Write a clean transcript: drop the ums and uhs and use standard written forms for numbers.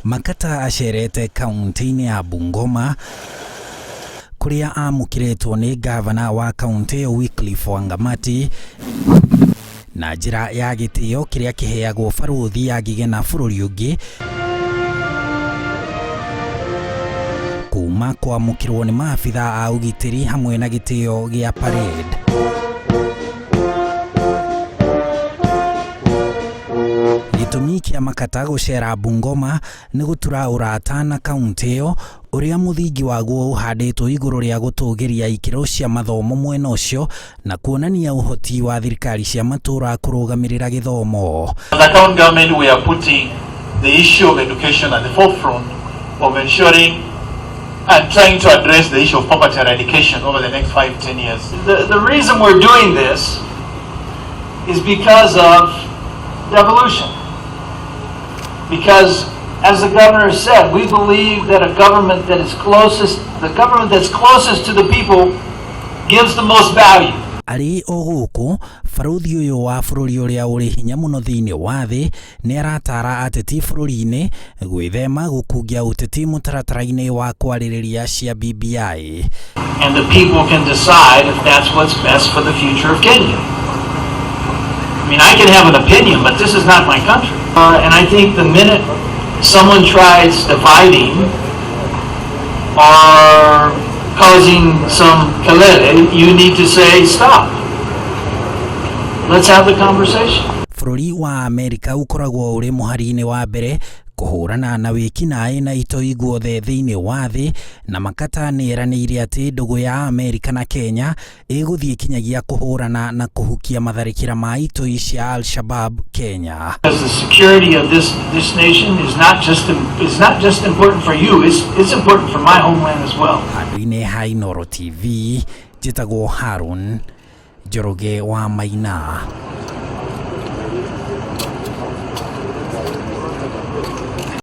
McCarter acerete kaunti-ini ya Bungoma kuria amukiretwo ni gavana wa kaunti Wycliffe Wangamati na njira ya gitio kiria kiheagwo barothi ya gigena bururi ungi kuma kwamukirwo ni maabitha a ugitiri hamwe na gitio gia parade. Gitumi kia McCarter gucera Bungoma ni gutura urata na kaunti iyo uria muthingi waguo uhanditwo iguru ria gutugiria ikiro cia mathomo mwena ucio na kuonania uhoti wa thirikari cia matura kurugamirira githomo. The county government, we are putting the issue of education at the forefront of ensuring and trying to address the issue of poverty eradication over the next 5-10 years. The reason we're doing this is because of devolution. Because, as the governor said, we believe that a government that is closest, the government that's closest to the people gives the most value. Ari guuku barothi uyu wa bururi uria uri hinya muno thiini wa thi ni aratara ateti bururi-ini gwithema gukungia uteti mutaratara-ini wa kwaririria cia BBI. And the people can decide if that's what's best for the future of Kenya. I mean, I can have an opinion, but this is not my country. And I think the minute someone tries dividing or causing some kalele, you need to say stop. Let's have the conversation. Bururi wa Amerika ukoragwo uri muhari-ini wa mbere kuhurana na wikinaĩ na itoi guothe thiini wa thi, na McCarter ni eraniire ati ndugu ya Amerika na Kenya iguthie kinyagia kuhurana na kuhukia matharikira ma itoi cia Al-Shabaab Kenya. The security of this nation is not just important for you, it's important for my homeland as well. Handu-ini ha Inooro TV, njitagwo Harun Njoroge wa Maina.